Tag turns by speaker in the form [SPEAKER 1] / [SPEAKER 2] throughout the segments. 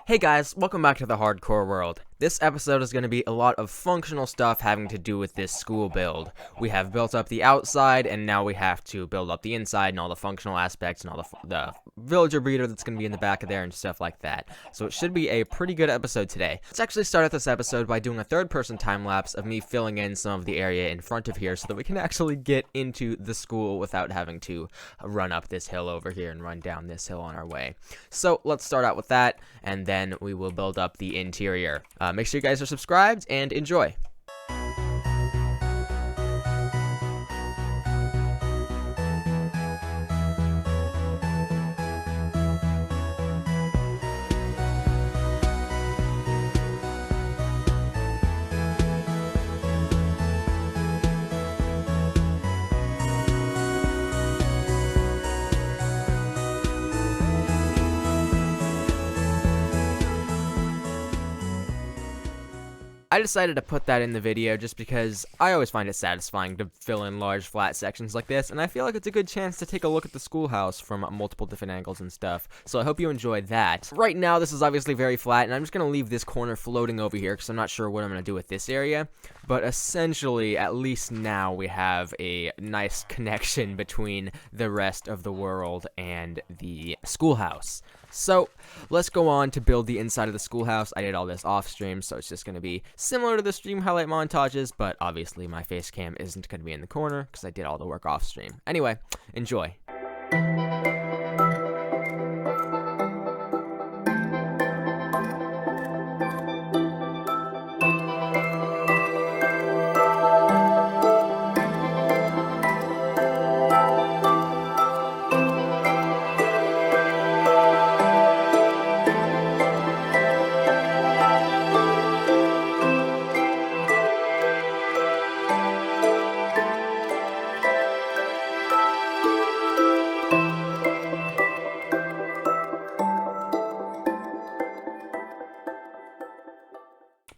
[SPEAKER 1] Hey guys, welcome back to the hardcore world. This episode is going to be a lot of functional stuff having to do with this school build. We have built up the outside, and now we have to build up the inside and all the functional aspects and all the villager breeder that's going to be in the back of there and stuff like that. So it should be a pretty good episode today. Let's actually start this episode by doing a third-person time-lapse of me filling in some of the area in front of here so that we can actually get into the school without having to run up this hill over here and run down this hill on our way. So let's start out with that, and then we will build up the interior. Make sure you guys are subscribed and enjoy. I decided to put that in the video just because I always find it satisfying to fill in large flat sections like this, and I feel like it's a good chance to take a look at the schoolhouse from multiple different angles and stuff, so I hope you enjoyed that. Right now this is obviously very flat, and I'm just going to leave this corner floating over here because I'm not sure what I'm going to do with this area, but essentially, at least now, we have a nice connection between the rest of the world and the schoolhouse. So, let's go on to build the inside of the schoolhouse. I did all this off stream, so it's just going to be similar to the stream highlight montages, but obviously my face cam isn't going to be in the corner because I did all the work off stream. Anyway, enjoy.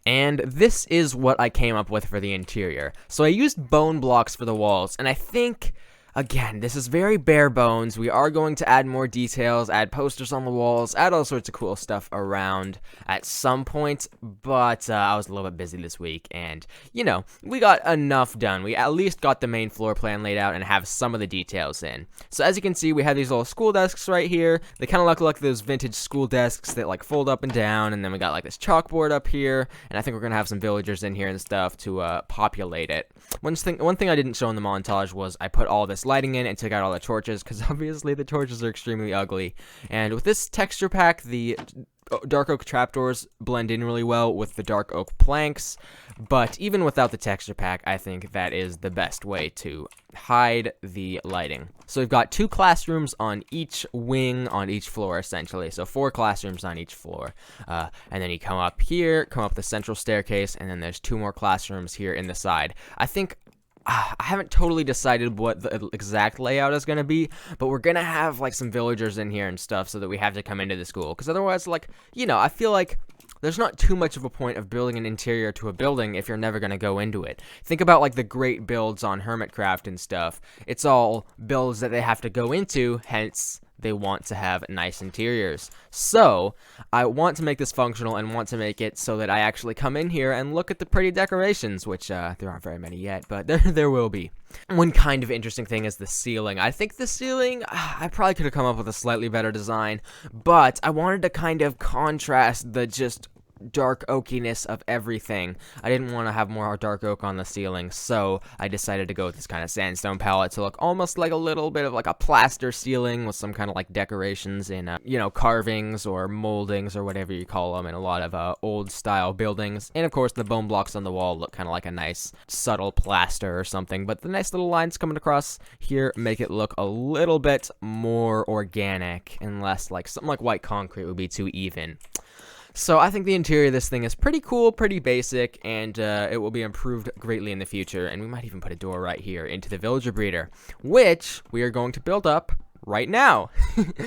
[SPEAKER 1] And this is what I came up with for the interior. So I used bone blocks for the walls, and I think, again, this is very bare bones. We are going to add more details, add posters on the walls, add all sorts of cool stuff around at some point, but I was a little bit busy this week, and, you know, we got enough done. We at least got the main floor plan laid out and have some of the details in. So as you can see, we have these little school desks right here. They kind of look like those vintage school desks that, like, fold up and down, and then we got, like, this chalkboard up here, and I think we're going to have some villagers in here and stuff to populate it. One thing I didn't show in the montage was I put all this lighting in and took out all the torches, because obviously the torches are extremely ugly. And with this texture pack, the dark oak trapdoors blend in really well with the dark oak planks, but even without the texture pack, I think that is the best way to hide the lighting. So we've got 2 classrooms on each wing on each floor, essentially, so 4 classrooms on each floor, and then you come up here, come up the central staircase, and then there's 2 more classrooms here in the side. I haven't totally decided what the exact layout is going to be, but we're going to have, like, some villagers in here and stuff so that we have to come into the school, because otherwise, like, you know, I feel like there's not too much of a point of building an interior to a building if you're never going to go into it. Think about, like, the great builds on hermitcraft and stuff. It's all builds that they have to go into, hence they want to have nice interiors. So, I want to make this functional and want to make it so that I actually come in here and look at the pretty decorations, which there aren't very many yet, but there will be. One kind of interesting thing is the ceiling. I think the ceiling, I probably could have come up with a slightly better design, but I wanted to kind of contrast the just dark oakiness of everything. I didn't want to have more dark oak on the ceiling, so I decided to go with this kind of sandstone palette to look almost like a little bit of like a plaster ceiling with some kind of like decorations in, you know, carvings or moldings or whatever you call them in a lot of old style buildings. And of course the bone blocks on the wall look kind of like a nice subtle plaster or something, but the nice little lines coming across here make it look a little bit more organic and less like something like white concrete would be too even. So I think the interior of this thing is pretty cool, pretty basic, and it will be improved greatly in the future. And we might even put a door right here into the villager breeder, which we are going to build up right now.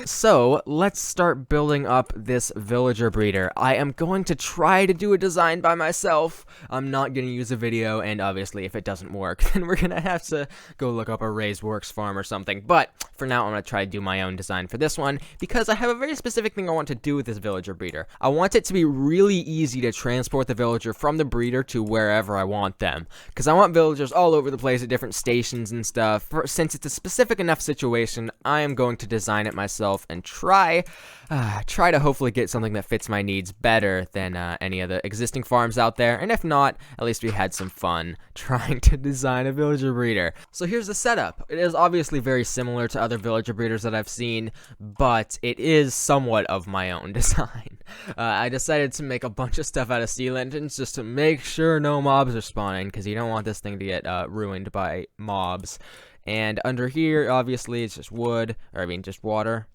[SPEAKER 1] So let's start building up this villager breeder. I am going to try to do a design by myself. I'm not going to use a video, and obviously if it doesn't work, then we're going to have to go look up a raised works farm or something. But for now, I'm going to try to do my own design for this one, because I have a very specific thing I want to do with this villager breeder. I want it to be really easy to transport the villager from the breeder to wherever I want them, because I want villagers all over the place at different stations and stuff. Since it's a specific enough situation, I am going to design it myself and try to hopefully get something that fits my needs better than any of the existing farms out there. And if not, at least we had some fun trying to design a villager breeder. So here's the setup. It is obviously very similar to other villager breeders that I've seen, but it is somewhat of my own design. I decided to make a bunch of stuff out of steel engines just to make sure no mobs are spawning, because you don't want this thing to get ruined by mobs. And under here, obviously, it's just wood, or I mean, just water.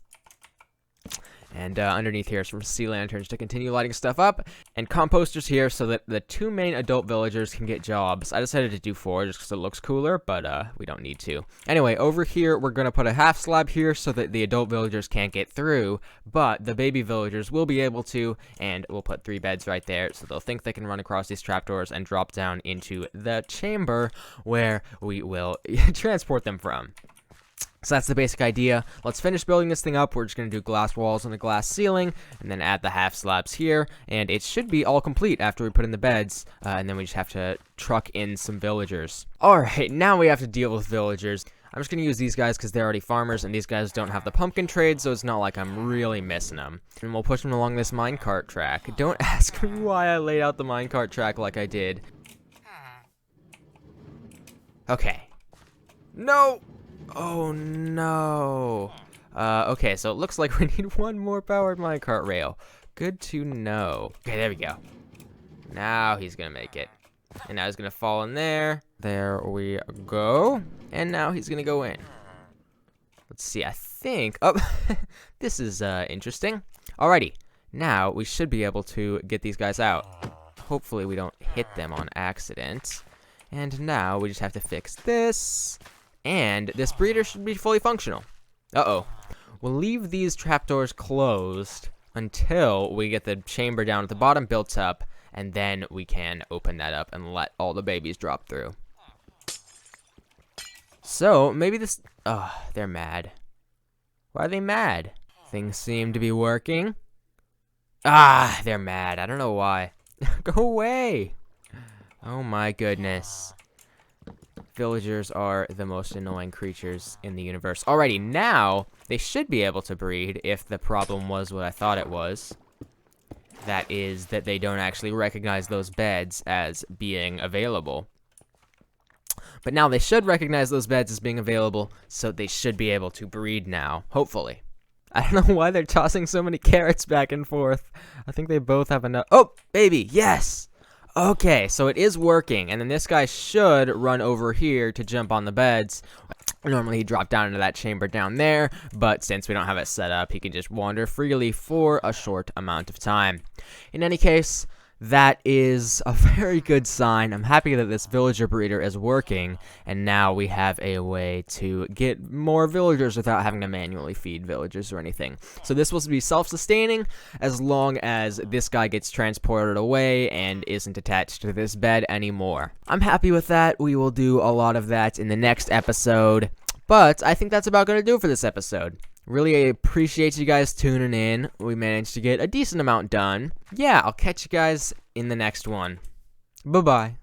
[SPEAKER 1] And underneath here is some sea lanterns to continue lighting stuff up, and composters here so that the 2 main adult villagers can get jobs. I decided to do 4 just because it looks cooler, but we don't need to. Anyway, over here, we're going to put a half slab here so that the adult villagers can't get through, but the baby villagers will be able to, and we'll put 3 beds right there so they'll think they can run across these trapdoors and drop down into the chamber where we will transport them from. So that's the basic idea. Let's finish building this thing up. We're just going to do glass walls and a glass ceiling, and then add the half slabs here, and it should be all complete after we put in the beds, and then we just have to truck in some villagers. Alright, now we have to deal with villagers. I'm just going to use these guys because they're already farmers, and these guys don't have the pumpkin trade, so it's not like I'm really missing them. And we'll push them along this minecart track. Don't ask me why I laid out the minecart track like I did. Okay. No! Oh no. Okay, so it looks like we need 1 more powered minecart rail. Good to know. Okay, there we go. Now he's gonna make it. And now he's gonna fall in there. There we go. And now he's gonna go in. Let's see, I think... Oh, this is interesting. Alrighty, now we should be able to get these guys out. Hopefully we don't hit them on accident. And now we just have to fix this. And this breeder should be fully functional. Uh-oh. We'll leave these trapdoors closed until we get the chamber down at the bottom built up, and then we can open that up and let all the babies drop through. So, maybe this... Oh, they're mad. Why are they mad? Things seem to be working. Ah, they're mad. I don't know why. Go away. Oh my goodness. Villagers are the most annoying creatures in the universe. Alrighty, now they should be able to breed if the problem was what I thought it was. That is that they don't actually recognize those beds as being available. But now they should recognize those beds as being available, so they should be able to breed now, hopefully. I don't know why they're tossing so many carrots back and forth. I think they both have enough. Oh, baby, yes! Okay, so it is working, and then this guy should run over here to jump on the beds. Normally he'd drop down into that chamber down there, but since we don't have it set up, he can just wander freely for a short amount of time. In any case, that is a very good sign. I'm happy that this villager breeder is working, and now we have a way to get more villagers without having to manually feed villagers or anything. So this will be self-sustaining as long as this guy gets transported away and isn't attached to this bed anymore. I'm happy with that. We will do a lot of that in the next episode, but I think that's about going to do it for this episode. Really appreciate you guys tuning in. We managed to get a decent amount done. Yeah, I'll catch you guys in the next one. Bye-bye.